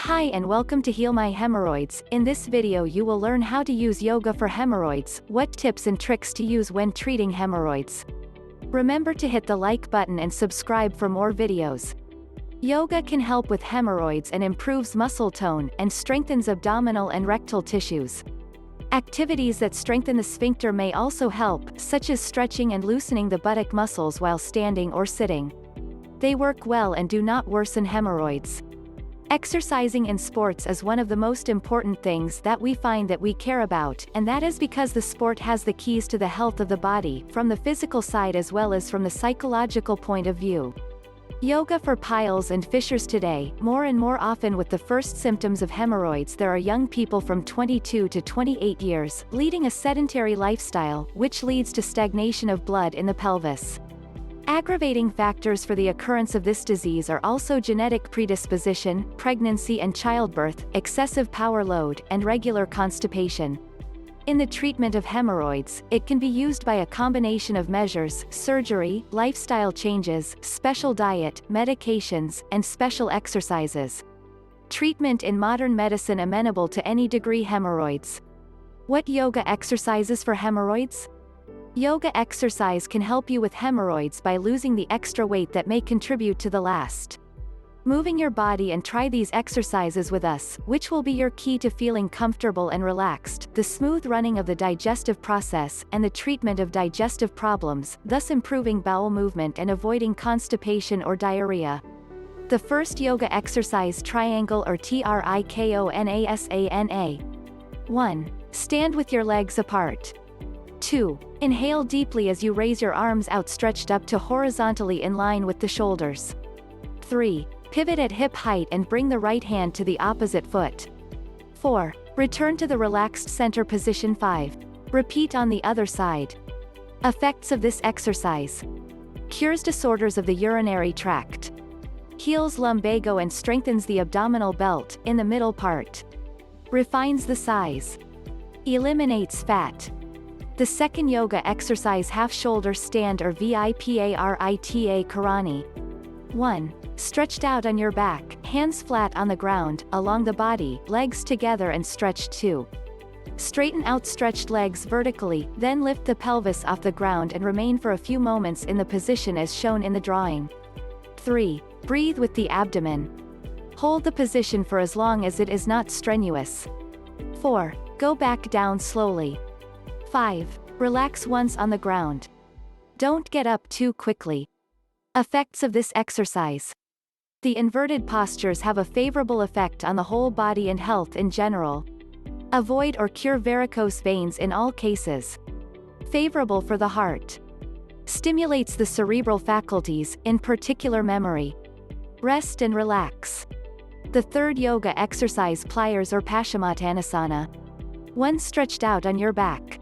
Hi and welcome to Heal My Hemorrhoids. In this video you will learn how to use yoga for hemorrhoids, what tips and tricks to use when treating hemorrhoids. Remember to hit the like button and subscribe for more videos. Yoga can help with hemorrhoids and improves muscle tone and strengthens abdominal and rectal tissues. Activities that strengthen the sphincter may also help, such as stretching and loosening the buttock muscles while standing or sitting. They work well and do not worsen hemorrhoids. Exercising in sports is one of the most important things that we find that we care about, and that is because the sport has the keys to the health of the body, from the physical side as well as from the psychological point of view. Yoga for piles and fissures. Today, more and more often with the first symptoms of hemorrhoids there are young people from 22 to 28 years, leading a sedentary lifestyle, which leads to stagnation of blood in the pelvis. Aggravating factors for the occurrence of this disease are also genetic predisposition, pregnancy and childbirth, excessive power load, and regular constipation. In the treatment of hemorrhoids, it can be used by a combination of measures: surgery, lifestyle changes, special diet, medications, and special exercises. Treatment in modern medicine amenable to any degree hemorrhoids. What yoga exercises for hemorrhoids? Yoga exercise can help you with hemorrhoids by losing the extra weight that may contribute to the last. Moving your body and try these exercises with us, which will be your key to feeling comfortable and relaxed, the smooth running of the digestive process, and the treatment of digestive problems, thus improving bowel movement and avoiding constipation or diarrhea. The first yoga exercise: triangle or trikonasana. 1. Stand with your legs apart. 2. Inhale deeply as you raise your arms outstretched up to horizontally in line with the shoulders. 3. Pivot at hip height and bring the right hand to the opposite foot. 4. Return to the relaxed center position. 5. Repeat on the other side. Effects of this exercise: cures disorders of the urinary tract, heals lumbago and strengthens the abdominal belt in the middle part, refines the size, eliminates fat. The second yoga exercise: half shoulder stand or viparita karani. 1. Stretched out on your back, hands flat on the ground, along the body, legs together and stretched. 2. Straighten outstretched legs vertically, then lift the pelvis off the ground and remain for a few moments in the position as shown in the drawing. 3. Breathe with the abdomen. Hold the position for as long as it is not strenuous. 4. Go back down slowly. 5. Relax once on the ground. Don't get up too quickly. Effects of this exercise: the inverted postures have a favorable effect on the whole body and health in general. Avoid or cure varicose veins in all cases. Favorable for the heart. Stimulates the cerebral faculties, in particular memory. Rest and relax. The third yoga exercise: pliers or paschimottanasana. 1. Stretched out on your back.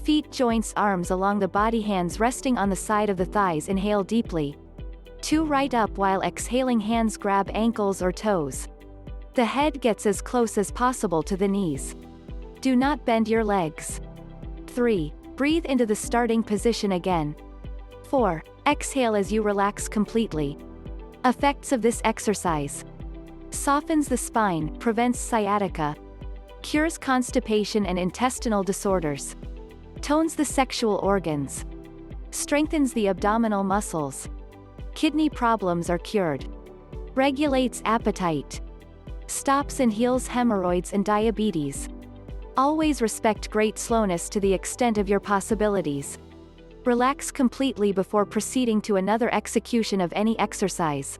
Feet joints, arms along the body, hands resting on the side of the thighs. Inhale deeply. 2. Right up while exhaling, hands grab ankles or toes. The head gets as close as possible to the knees. Do not bend your legs. 3. Breathe into the starting position again. 4. Exhale as you relax completely. Effects of this exercise: softens the spine, prevents sciatica, cures constipation and intestinal disorders, tones the sexual organs, strengthens the abdominal muscles, kidney problems are cured, regulates appetite, stops and heals hemorrhoids and diabetes. Always respect great slowness to the extent of your possibilities. Relax completely before proceeding to another execution of any exercise.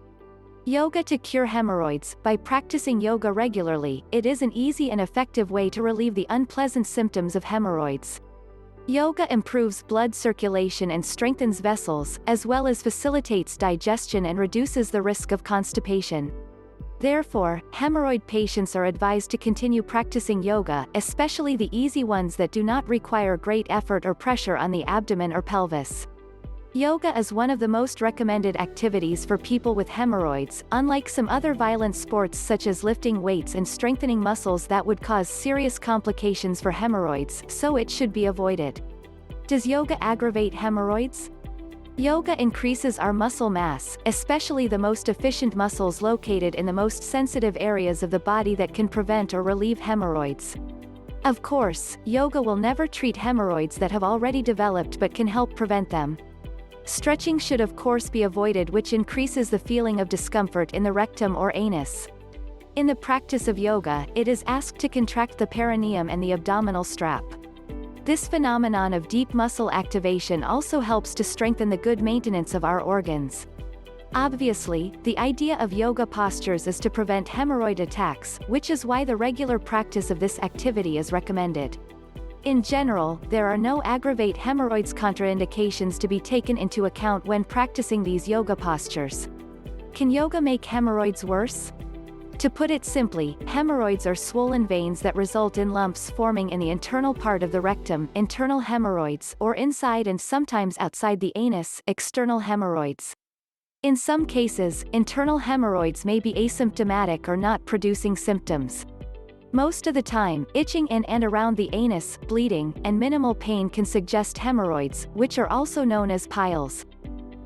Yoga to cure hemorrhoids. By practicing yoga regularly, it is an easy and effective way to relieve the unpleasant symptoms of hemorrhoids. Yoga improves blood circulation and strengthens vessels, as well as facilitates digestion and reduces the risk of constipation. Therefore, hemorrhoid patients are advised to continue practicing yoga, especially the easy ones that do not require great effort or pressure on the abdomen or pelvis. Yoga is one of the most recommended activities for people with hemorrhoids, unlike some other violent sports such as lifting weights and strengthening muscles that would cause serious complications for hemorrhoids, so it should be avoided. Does yoga aggravate hemorrhoids? Yoga increases our muscle mass, especially the most efficient muscles located in the most sensitive areas of the body that can prevent or relieve hemorrhoids. Of course, yoga will never treat hemorrhoids that have already developed but can help prevent them. Stretching should of course be avoided, which increases the feeling of discomfort in the rectum or anus. In the practice of yoga, it is asked to contract the perineum and the abdominal strap. This phenomenon of deep muscle activation also helps to strengthen the good maintenance of our organs. Obviously, the idea of yoga postures is to prevent hemorrhoid attacks, which is why the regular practice of this activity is recommended. In general, there are no aggravate hemorrhoids contraindications to be taken into account when practicing these yoga postures. Can yoga make hemorrhoids worse? To put it simply, hemorrhoids are swollen veins that result in lumps forming in the internal part of the rectum, internal hemorrhoids, or inside and sometimes outside the anus, external hemorrhoids. In some cases, internal hemorrhoids may be asymptomatic or not producing symptoms. Most of the time, itching in and around the anus, bleeding, and minimal pain can suggest hemorrhoids, which are also known as piles.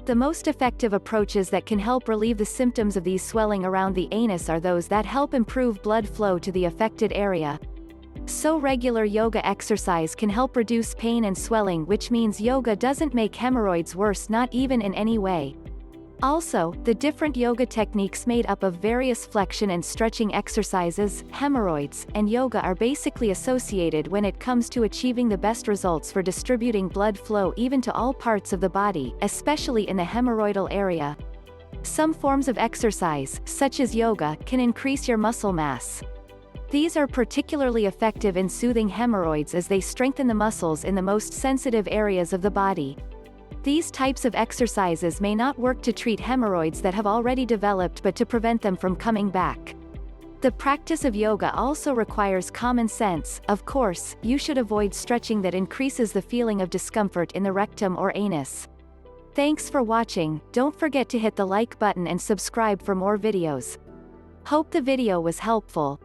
The most effective approaches that can help relieve the symptoms of these swelling around the anus are those that help improve blood flow to the affected area. So regular yoga exercise can help reduce pain and swelling, which means yoga doesn't make hemorrhoids worse, not even in any way. Also, the different yoga techniques made up of various flexion and stretching exercises, hemorrhoids, and yoga are basically associated when it comes to achieving the best results for distributing blood flow even to all parts of the body, especially in the hemorrhoidal area. Some forms of exercise, such as yoga, can increase your muscle mass. These are particularly effective in soothing hemorrhoids as they strengthen the muscles in the most sensitive areas of the body. These types of exercises may not work to treat hemorrhoids that have already developed but to prevent them from coming back. The practice of yoga also requires common sense. Of course, you should avoid stretching that increases the feeling of discomfort in the rectum or anus. Thanks for watching. Don't forget to hit the like button and subscribe for more videos. Hope the video was helpful.